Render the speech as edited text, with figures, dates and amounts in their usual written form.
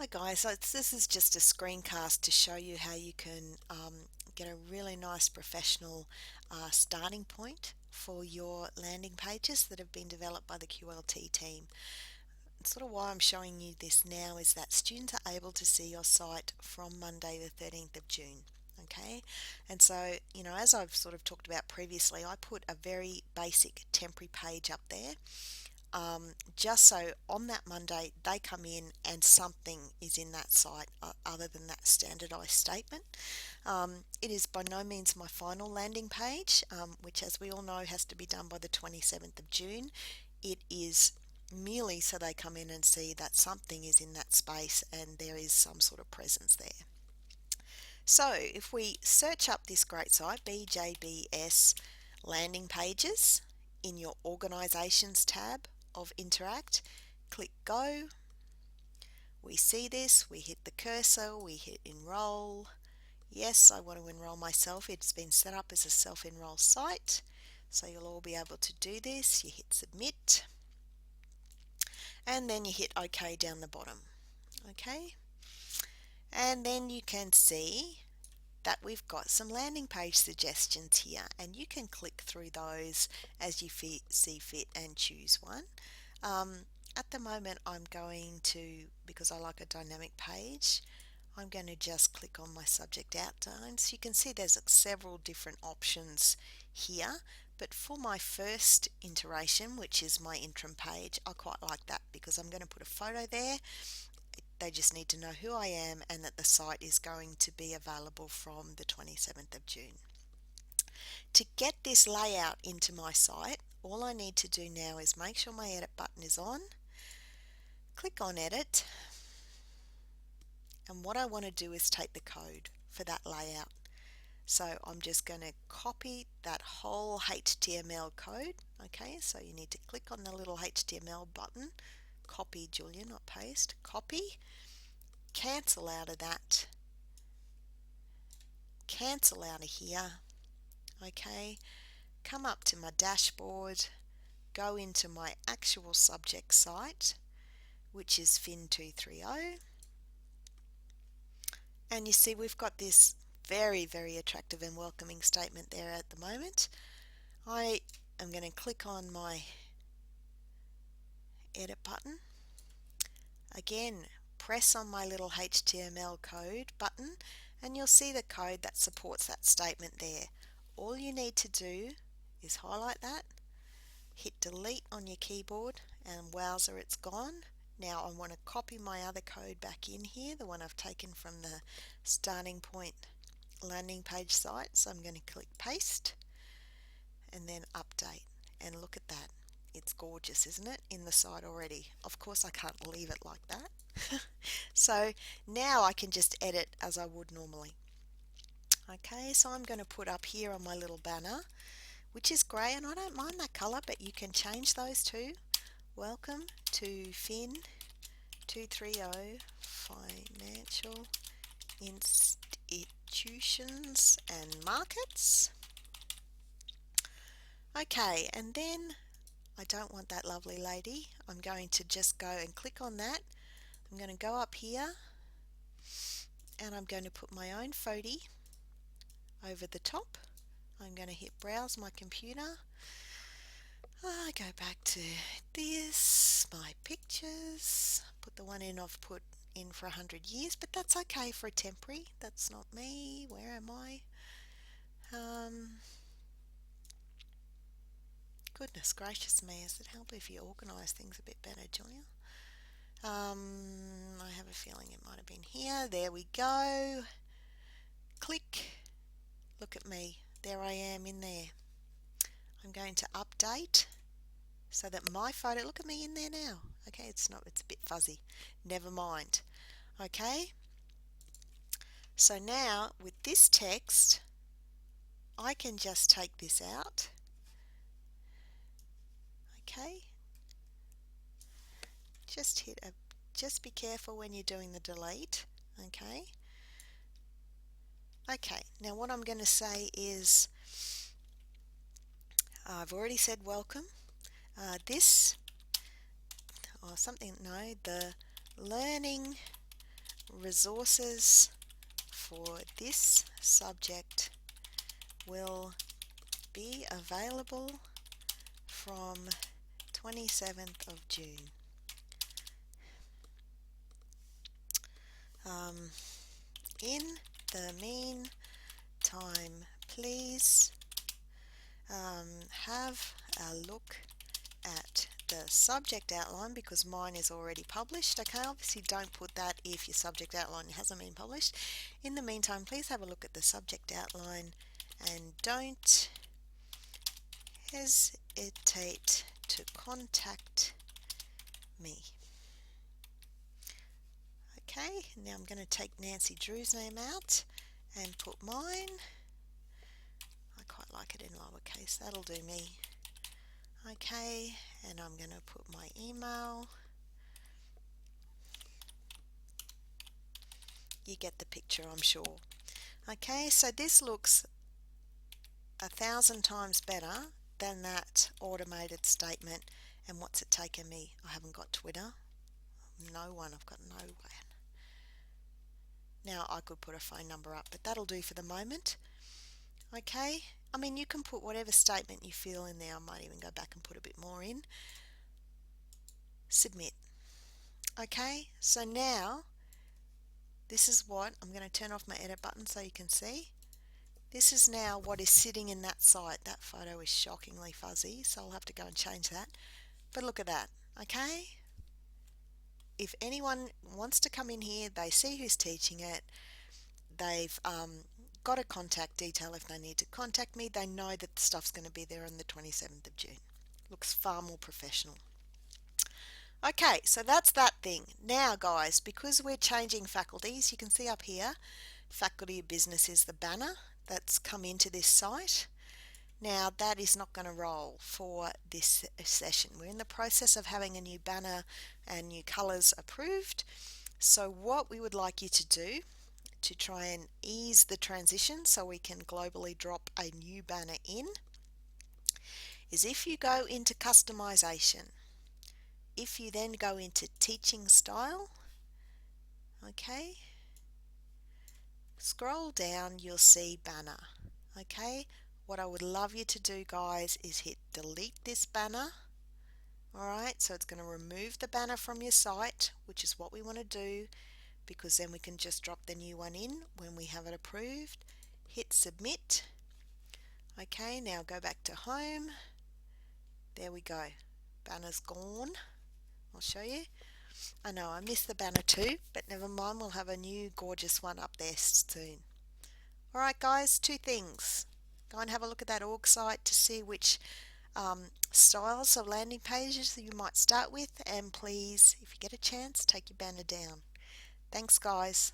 Hi guys, so this is just a screencast to show you how you can get a really nice professional starting point for your landing pages that have been developed by the QLT team. Sort of why I'm showing you this now is that students are able to see your site from Monday the 13th of June. Okay, and so as I've sort of talked about previously, I put a very basic temporary page up there just so on that Monday they come in and something is in that site other than that standardized statement. It is by no means my final landing page, which as we all know has to be done by the 27th of June. It is merely so they come in and see that something is in that space and there is some sort of presence there. So if we search up this great site, BJBS landing pages, in your organizations tab of Interact, click go. We see this, we hit the cursor, we hit enroll. Yes, I want to enroll myself. It's been set up as a self-enroll site, so you'll all be able to do this. You hit submit and then you hit OK down the bottom. Okay, and then you can see that we've got some landing page suggestions here, and you can click through those as you see fit and choose one. At the moment I'm going to, because I like a dynamic page, I'm going to just click on my subject outlines. You can see there's several different options here, but for my first iteration, which is my interim page, I quite like that because I'm going to put a photo there. They just need to know who I am and that the site is going to be available from the 27th of June. To get this layout into my site, all I need to do now is make sure my edit button is on, click on edit, and what I want to do is take the code for that layout. So I'm just going to copy that whole HTML code. Okay, so you need to click on the little HTML button, copy, Julia, not paste, copy, cancel out of that, cancel out of here. Okay, come up to my dashboard, go into my actual subject site, which is Fin230, and you see we've got this very attractive and welcoming statement there at the moment. I am going to click on my edit button. Again, press on my little HTML code button and you'll see the code that supports that statement there. All you need to do is highlight that, hit delete on your keyboard, and wowzer, it's gone. Now I want to copy my other code back in here, the one I've taken from the starting point landing page site. So I'm going to click paste and then update, and look at that. It's gorgeous, isn't it, in the site already? Of course I can't leave it like that. So now I can just edit as I would normally. Okay, so I'm going to put up here on my little banner, which is grey, and I don't mind that colour, but you can change those too. Welcome to Fin 230 Financial Institutions and Markets. Okay, and then I don't want that lovely lady. I'm going to just go and click on that. I'm going to go up here and I'm going to put my own photo over the top. I'm going to hit browse my computer. I go back to this, my pictures, put the one in I've put in for 100 years, but that's okay for a temporary. That's not me. Where am I? Goodness gracious me, does it help if you organise things a bit better, Julia? I have a feeling it might have been here. There we go. Click. Look at me. There I am in there. I'm going to update so that my photo, look at me in there now. Okay, it's not, it's a bit fuzzy. Never mind. Okay. So now with this text, I can just take this out. Okay. Just be careful when you're doing the delete. Okay. Okay, now what I'm going to say is, I've already said welcome. This, or something, no, the learning resources for this subject will be available from 27th of June. In the meantime, please have a look at the subject outline, because mine is already published. Okay, obviously don't put that if your subject outline hasn't been published. In the meantime, please have a look at the subject outline and don't hesitate to contact me. Okay, now I'm going to take Nancy Drew's name out and put mine. I quite like it in lowercase, that'll do me. Okay, and I'm going to put my email. You get the picture, I'm sure. Okay, so this looks 1,000 times better than that automated statement. And what's it taken me? I haven't got Twitter. No one, I've got no one. Now I could put a phone number up, but that'll do for the moment. Okay, I mean you can put whatever statement you feel in there. I might even go back and put a bit more in. Submit. Okay, so now this is what I'm going to turn off my edit button so you can see. This is now what is sitting in that site. That photo is shockingly fuzzy, so I'll have to go and change that. But look at that, okay? If anyone wants to come in here, they see who's teaching it, they've got a contact detail if they need to contact me, they know that the stuff's going to be there on the 27th of June. Looks far more professional. Okay, so that's that thing. Now guys, because we're changing faculties, you can see up here, Faculty of Business is the banner that's come into this site. Now that is not going to roll for this session. We're in the process of having a new banner and new colours approved. So what we would like you to do to try and ease the transition so we can globally drop a new banner in is if you go into customization, if you then go into teaching style, okay, scroll down, you'll see banner. Okay, what I would love you to do guys is hit delete this banner. Alright, so it's going to remove the banner from your site, which is what we want to do, because then we can just drop the new one in when we have it approved. Hit submit. Okay, now go back to home. There we go. Banner's gone. I'll show you. I know I missed the banner too, but never mind, we'll have a new gorgeous one up there soon. Alright guys, two things. Go and have a look at that org site to see which styles of landing pages that you might start with, and please, if you get a chance, take your banner down. Thanks guys.